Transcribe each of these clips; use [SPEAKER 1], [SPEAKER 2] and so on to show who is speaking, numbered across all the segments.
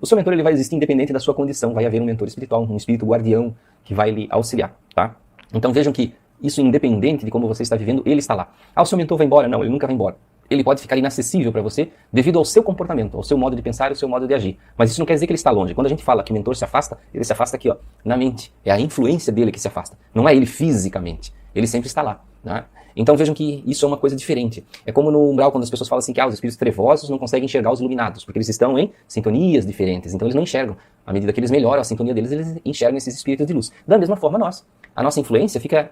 [SPEAKER 1] O seu mentor ele vai existir independente da sua condição, vai haver um mentor espiritual, um espírito guardião que vai lhe auxiliar, tá? Então vejam que isso independente de como você está vivendo, ele está lá. Ah, o seu mentor vai embora? Não, ele nunca vai embora. Ele pode ficar inacessível para você devido ao seu comportamento, ao seu modo de pensar e ao seu modo de agir. Mas isso não quer dizer que ele está longe. Quando a gente fala que o mentor se afasta, ele se afasta aqui, ó, na mente. É a influência dele que se afasta. Não é ele fisicamente. Ele sempre está lá, né? Então vejam que isso é uma coisa diferente. É como no umbral, quando as pessoas falam assim que os espíritos trevosos não conseguem enxergar os iluminados, porque eles estão em sintonias diferentes, então eles não enxergam. À medida que eles melhoram a sintonia deles, eles enxergam esses espíritos de luz. Da mesma forma nós. A nossa influência fica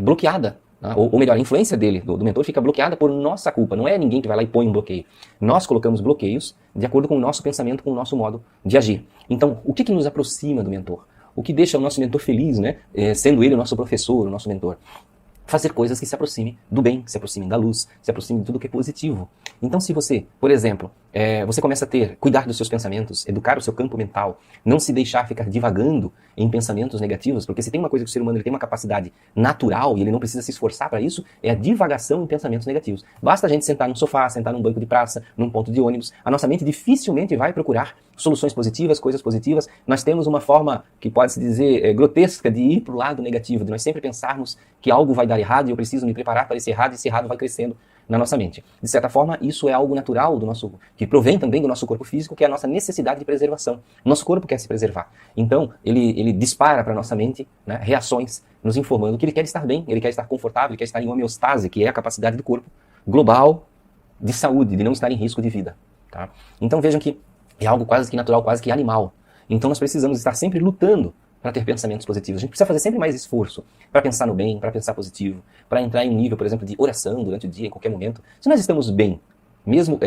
[SPEAKER 1] bloqueada, né? Ou melhor, a influência dele, do mentor, fica bloqueada por nossa culpa. Não é ninguém que vai lá e põe um bloqueio. Nós colocamos bloqueios de acordo com o nosso pensamento, com o nosso modo de agir. Então, o que nos aproxima do mentor? O que deixa o nosso mentor feliz, né? Sendo ele o nosso professor, o nosso mentor? Fazer coisas que se aproximem do bem, que se aproximem da luz, se aproximem de tudo que é positivo. Então se você, por exemplo, você começa a cuidar dos seus pensamentos, educar o seu campo mental, não se deixar ficar divagando em pensamentos negativos, porque se tem uma coisa que o ser humano ele tem uma capacidade natural e ele não precisa se esforçar para isso, é a divagação em pensamentos negativos. Basta a gente sentar num sofá, sentar num banco de praça, num ponto de ônibus, a nossa mente dificilmente vai procurar soluções positivas, coisas positivas. Nós temos uma forma que pode-se dizer grotesca de ir para o lado negativo, de nós sempre pensarmos que algo vai dar errado e eu preciso me preparar para esse errado, e esse errado vai crescendo na nossa mente. De certa forma, isso é algo natural do nosso, que provém também do nosso corpo físico, que é a nossa necessidade de preservação. O nosso corpo quer se preservar. Então, ele dispara para a nossa mente, né, reações nos informando que ele quer estar bem, ele quer estar confortável, ele quer estar em homeostase, que é a capacidade do corpo global de saúde, de não estar em risco de vida. Tá? Então vejam que é algo quase que natural, quase que animal. Então nós precisamos estar sempre lutando para ter pensamentos positivos. A gente precisa fazer sempre mais esforço para pensar no bem, para pensar positivo, para entrar em um nível, por exemplo, de oração durante o dia, em qualquer momento. Se nós estamos bem, mesmo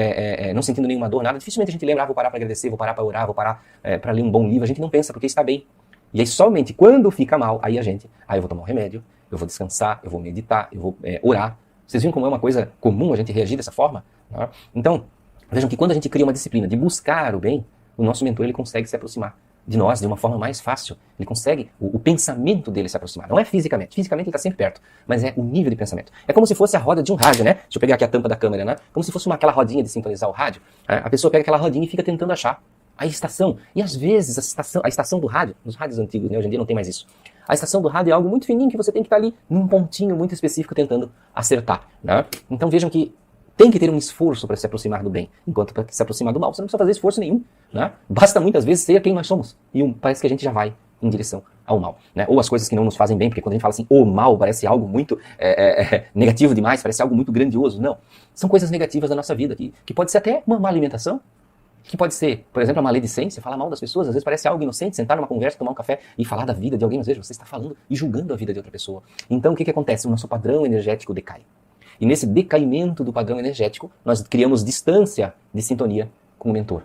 [SPEAKER 1] não sentindo nenhuma dor, nada, dificilmente a gente lembra, vou parar para agradecer, vou parar para orar, vou parar para ler um bom livro. A gente não pensa porque está bem. E aí somente quando fica mal, aí eu vou tomar um remédio, eu vou descansar, eu vou meditar, eu vou orar. Vocês viram como é uma coisa comum a gente reagir dessa forma? Né? Então, vejam que quando a gente cria uma disciplina de buscar o bem, o nosso mentor ele consegue se aproximar de nós de uma forma mais fácil. Ele consegue, o pensamento dele se aproximar. Não é fisicamente. Fisicamente ele está sempre perto, mas é o nível de pensamento. É como se fosse a roda de um rádio, né? Deixa eu pegar aqui a tampa da câmera, né? Como se fosse aquela rodinha de sintonizar o rádio. A pessoa pega aquela rodinha e fica tentando achar a estação. E às vezes a estação do rádio, nos rádios antigos, né? Hoje em dia não tem mais isso. A estação do rádio é algo muito fininho que você tem que estar ali num pontinho muito específico tentando acertar, né? Então vejam que tem que ter um esforço para se aproximar do bem, enquanto para se aproximar do mal você não precisa fazer esforço nenhum, né? Basta muitas vezes ser quem nós somos e parece que a gente já vai em direção ao mal, né? Ou as coisas que não nos fazem bem, porque quando a gente fala assim, o mal parece algo muito negativo demais, parece algo muito grandioso. Não, são coisas negativas da nossa vida, que pode ser até uma má alimentação, que pode ser, por exemplo, a maledicência, falar mal das pessoas, às vezes parece algo inocente, sentar numa conversa, tomar um café e falar da vida de alguém, às vezes você está falando e julgando a vida de outra pessoa. Então o que acontece? O nosso padrão energético decai. E nesse decaimento do padrão energético, nós criamos distância de sintonia com o mentor.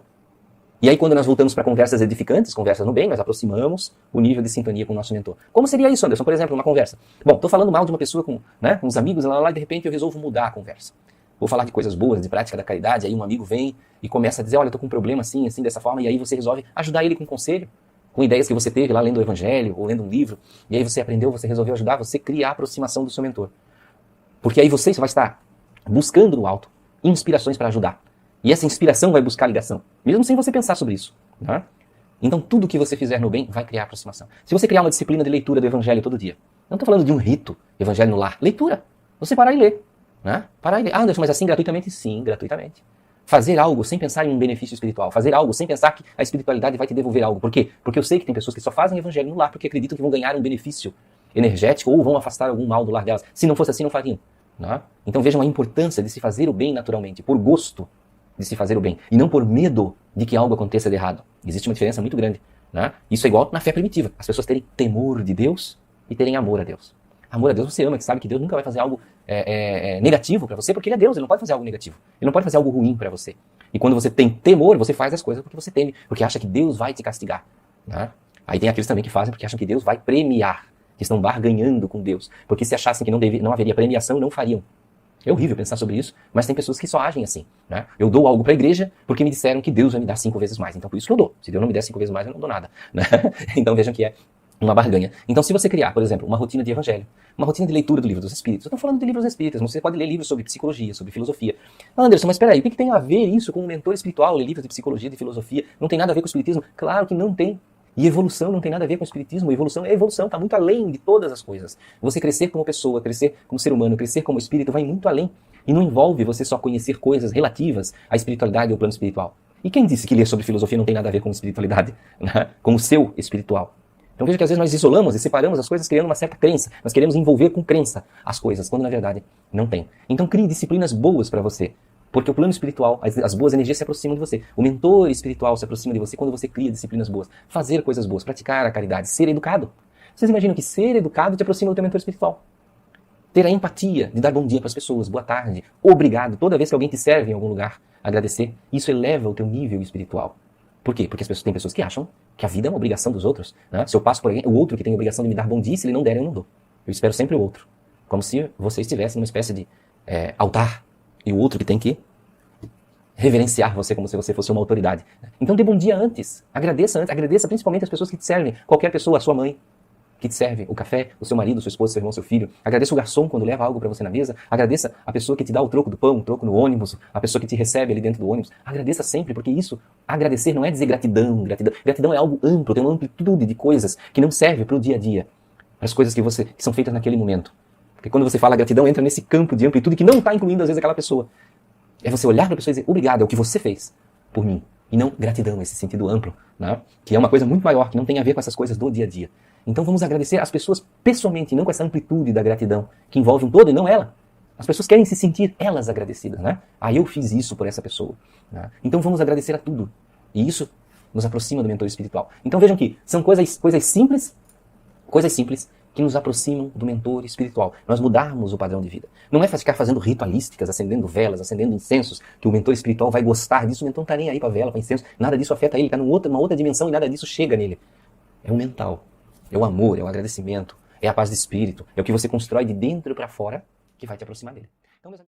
[SPEAKER 1] E aí quando nós voltamos para conversas edificantes, conversas no bem, nós aproximamos o nível de sintonia com o nosso mentor. Como seria isso, Anderson? Por exemplo, uma conversa. Bom, estou falando mal de uma pessoa com uns amigos, lá, e de repente eu resolvo mudar a conversa. Vou falar de coisas boas, de prática da caridade, aí um amigo vem e começa a dizer, olha, eu estou com um problema assim, assim, dessa forma, e aí você resolve ajudar ele com conselho, com ideias que você teve lá lendo o Evangelho, ou lendo um livro, e aí você aprendeu, você resolveu ajudar, você cria a aproximação do seu mentor. Porque aí você vai estar buscando no alto inspirações para ajudar. E essa inspiração vai buscar ligação, mesmo sem você pensar sobre isso. Né? Então tudo que você fizer no bem vai criar aproximação. Se você criar uma disciplina de leitura do Evangelho todo dia, não estou falando de um rito, Evangelho no lar, leitura. Você parar e ler. Né? Parar e ler. Ah, Anderson, mas assim gratuitamente? Sim, gratuitamente. Fazer algo sem pensar em um benefício espiritual. Fazer algo sem pensar que a espiritualidade vai te devolver algo. Por quê? Porque eu sei que tem pessoas que só fazem Evangelho no lar porque acreditam que vão ganhar um benefício energético ou vão afastar algum mal do lar delas. Se não fosse assim, não fariam. Né? Então vejam a importância de se fazer o bem naturalmente, por gosto de se fazer o bem, e não por medo de que algo aconteça de errado. Existe uma diferença muito grande. Né? Isso é igual na fé primitiva. As pessoas terem temor de Deus e terem amor a Deus. Amor a Deus, você ama, que sabe que Deus nunca vai fazer algo negativo para você, porque Ele é Deus, Ele não pode fazer algo negativo. Ele não pode fazer algo ruim para você. E quando você tem temor, você faz as coisas porque você teme, porque acha que Deus vai te castigar. Né? Aí tem aqueles também que fazem porque acham que Deus vai premiar, que estão barganhando com Deus. Porque se achassem que não haveria premiação, não fariam. É horrível pensar sobre isso, mas tem pessoas que só agem assim. Né? Eu dou algo para a igreja porque me disseram que Deus vai me dar 5 vezes mais. Então por isso que eu dou. Se Deus não me der 5 vezes mais, eu não dou nada. Né? Então vejam que uma barganha. Então, se você criar, por exemplo, uma rotina de evangelho, uma rotina de leitura do livro dos Espíritos, eu estou falando de livros espíritas, você pode ler livros sobre psicologia, sobre filosofia. Ah, Anderson, mas espera aí, o que tem a ver isso com um mentor espiritual, ler livros de psicologia, de filosofia? Não tem nada a ver com o espiritismo? Claro que não tem. E evolução não tem nada a ver com o espiritismo. Evolução é evolução, está muito além de todas as coisas. Você crescer como pessoa, crescer como ser humano, crescer como espírito, vai muito além. E não envolve você só conhecer coisas relativas à espiritualidade ou ao plano espiritual. E quem disse que ler sobre filosofia não tem nada a ver com espiritualidade, né? Com o seu espiritual? Então veja que às vezes nós isolamos e separamos as coisas criando uma certa crença. Nós queremos envolver com crença as coisas, quando na verdade não tem. Então crie disciplinas boas para você. Porque o plano espiritual, as boas energias se aproximam de você. O mentor espiritual se aproxima de você quando você cria disciplinas boas. Fazer coisas boas, praticar a caridade, ser educado. Vocês imaginam que ser educado te aproxima do teu mentor espiritual? Ter a empatia de dar bom dia para as pessoas, boa tarde, obrigado, toda vez que alguém te serve em algum lugar, agradecer. Isso eleva o teu nível espiritual. Por quê? Porque tem pessoas que acham que a vida é uma obrigação dos outros. Né? Se eu passo por alguém, o outro que tem a obrigação de me dar bom dia, se ele não der, eu não dou. Eu espero sempre o outro. Como se você estivesse numa espécie de altar e o outro que tem que reverenciar você como se você fosse uma autoridade. Então dê bom dia antes. Agradeça antes. Agradeça principalmente as pessoas que te servem. Qualquer pessoa, a sua mãe, que te serve o café, o seu marido, sua esposa, seu irmão, seu filho. Agradeça o garçom quando leva algo para você na mesa. Agradeça a pessoa que te dá o troco do pão, o troco no ônibus, a pessoa que te recebe ali dentro do ônibus. Agradeça sempre, porque isso, agradecer não é dizer gratidão. Gratidão é algo amplo, tem uma amplitude de coisas que não serve para o dia a dia. Para as coisas que são feitas naquele momento. Porque quando você fala gratidão, entra nesse campo de amplitude que não está incluindo às vezes aquela pessoa. É você olhar para a pessoa e dizer, obrigado, é o que você fez por mim. E não gratidão, esse sentido amplo, né? Que é uma coisa muito maior, que não tem a ver com essas coisas do dia a dia. Então vamos agradecer as pessoas pessoalmente, não com essa amplitude da gratidão, que envolve um todo e não ela. As pessoas querem se sentir elas agradecidas, né? Ah, eu fiz isso por essa pessoa. Né? Então vamos agradecer a tudo. E isso nos aproxima do mentor espiritual. Então vejam que são coisas simples que nos aproximam do mentor espiritual. Nós mudarmos o padrão de vida. Não é ficar fazendo ritualísticas, acendendo velas, acendendo incensos, que o mentor espiritual vai gostar disso. O mentor não está nem aí para vela, para incenso. Nada disso afeta ele, está numa outra dimensão e nada disso chega nele. É o mental. É o amor, é o agradecimento, é a paz de espírito, é o que você constrói de dentro para fora que vai te aproximar dele.